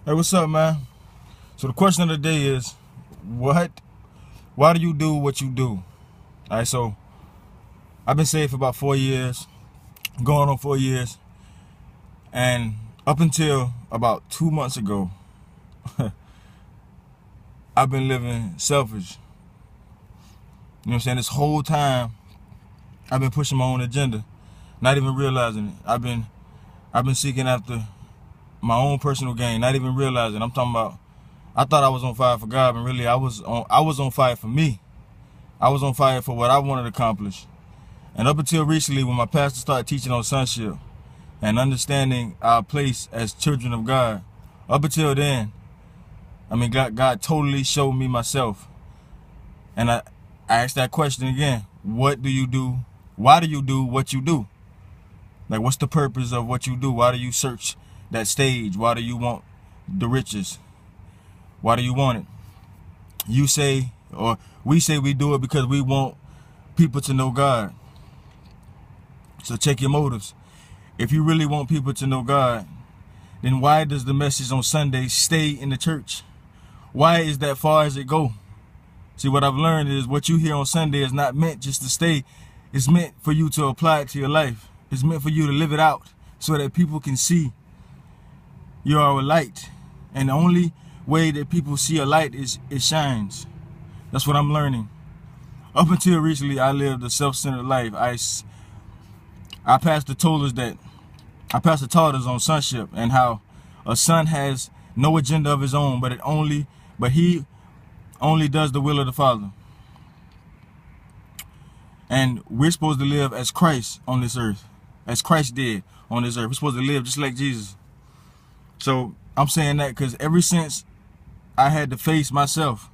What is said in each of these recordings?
Hey, what's up, man? So the question of the day is, why do you do what you do? All right, so I've been saved for about 4 years, going on 4 years, and up until about 2 months ago, I've been living selfish. You know what I'm saying? This whole time, I've been pushing my own agenda, not even realizing it. I've been seeking after my own personal gain, not even realizing. I'm talking about, I thought I was on fire for God, but really I was on fire for me. I was on fire for what I wanted to accomplish. And up until recently, when my pastor started teaching on sonship and understanding our place as children of God, up until then, I mean, God totally showed me myself. And I asked that question again. What do you do? Why do you do what you do? Like, what's the purpose of what you do? Why do you search that stage? Why do you want the riches? Why do you want it? You say, or we say we do it because we want people to know God. So check your motives. If you really want people to know God, then why does the message on Sunday stay in the church? Why is that far as it go? See, what I've learned is what you hear on Sunday is not meant just to stay. It's meant for you to apply it to your life. It's meant for you to live it out so that people can see you are a light. And the only way that people see a light is it shines. That's what I'm learning. Up until recently, I lived a self-centered life. Our pastor told us that, our pastor taught us on sonship and how a son has no agenda of his own, but he only does the will of the Father. And we're supposed to live as Christ on this earth, as Christ did on this earth. We're supposed to live just like Jesus. So I'm saying that because ever since I had to face myself,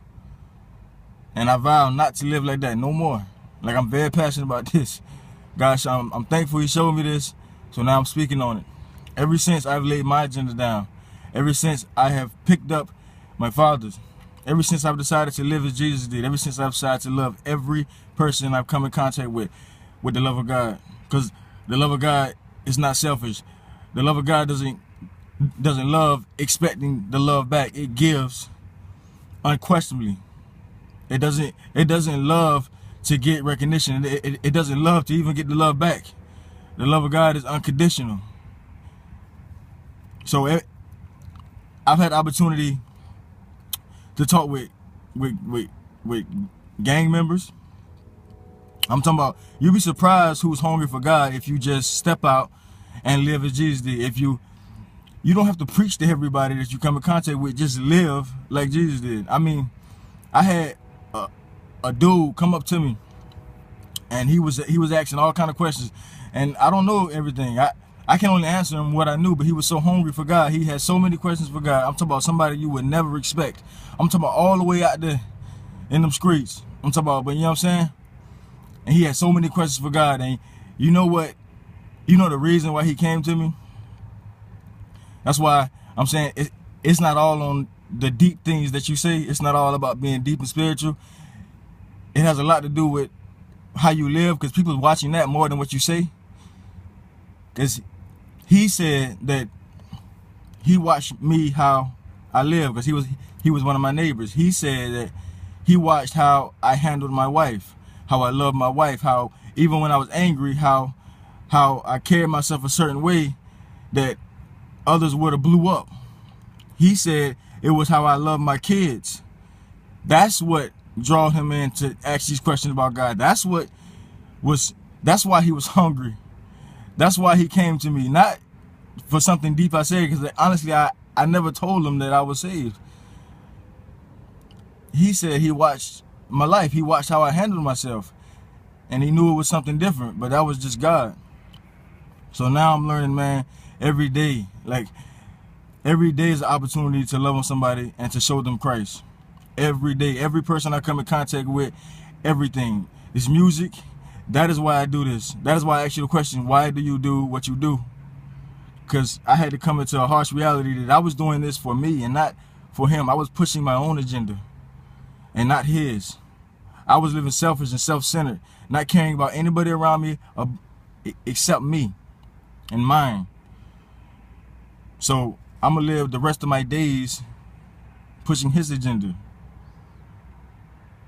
and I vow not to live like that no more. Like, I'm very passionate about this. Gosh, I'm thankful he showed me this, so now I'm speaking on it. Ever since I've laid my agenda down, ever since I have picked up my Father's, ever since I've decided to live as Jesus did, ever since I've decided to love every person I've come in contact with the love of God. Because the love of God is not selfish. The love of God doesn't love expecting the love back. It gives unquestionably. It doesn't love to get recognition. It doesn't love to even get the love back. The love of God is unconditional. So I've had the opportunity to talk with gang members. I'm talking about, you'll be surprised who's hungry for God if you just step out and live as Jesus did. If you don't have to preach to everybody that you come in contact with, just live like Jesus did. I mean, I had a dude come up to me, and he was asking all kind of questions, and I don't know everything. I can only answer him what I knew, but he was so hungry for God. He had so many questions for God. I'm talking about somebody you would never expect. I'm talking about all the way out there in them streets. I'm talking about, but you know what I'm saying? And he had so many questions for God. And you know what? You know the reason why he came to me? That's why I'm saying it's not all on the deep things that you say. It's not all about being deep and spiritual. It has a lot to do with how you live, because people's watching that more than what you say. Because he said that he watched me how I live, because he was one of my neighbors. He said that he watched how I handled my wife, how I loved my wife, how even when I was angry, how I carried myself a certain way that others would have blew up. He said it was how I loved my kids. That's what drew him in to ask these questions about God. That's why he was hungry. That's why he came to me, not for something deep I said, because honestly, I never told him that I was saved. He said he watched my life. He watched how I handled myself, and he knew it was something different, but that was just God. So now I'm learning, man, every day. Like, every day is an opportunity to love on somebody and to show them Christ. Every day, every person I come in contact with, everything. This music, that is why I do this. That is why I ask you the question, why do you do what you do? Because I had to come into a harsh reality that I was doing this for me and not for him. I was pushing my own agenda and not his. I was living selfish and self-centered, not caring about anybody around me except me and mine. So I'm gonna live the rest of my days pushing his agenda.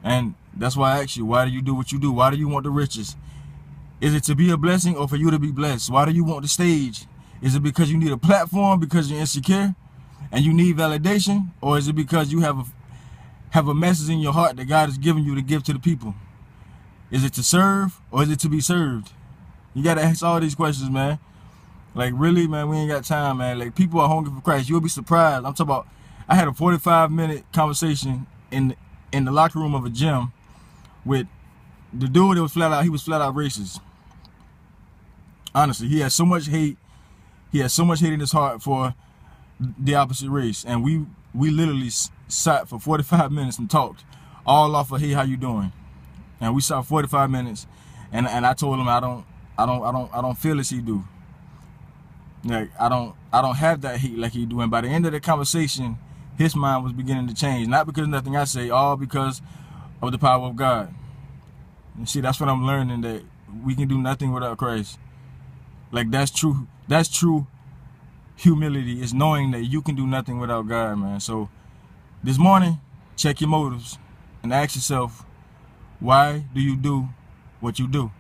And that's why I ask you, why do you do what you do? Why do you want the riches? Is it to be a blessing or for you to be blessed? Why do you want the stage? Is it because you need a platform because you're insecure and you need validation? Or is it because you have a message in your heart that God has given you to give to the people? Is it to serve or is it to be served? You gotta ask all these questions, man. Like, really, man, we ain't got time, man. Like, people are hungry for Christ. You'll be surprised. I'm talking about, I had a 45-minute conversation in the locker room of a gym with the dude that was flat out racist. Honestly, he had so much hate. He had so much hate in his heart for the opposite race. And we literally sat for 45 minutes and talked all off of, hey, how you doing? And we sat 45 minutes and I told him I don't feel as he do. Like, I don't have that hate like he do. And by the end of the conversation, his mind was beginning to change. Not because of nothing I say, all because of the power of God. You see, that's what I'm learning, that we can do nothing without Christ. Like, that's true humility, is knowing that you can do nothing without God, man. So this morning, check your motives and ask yourself, why do you do what you do?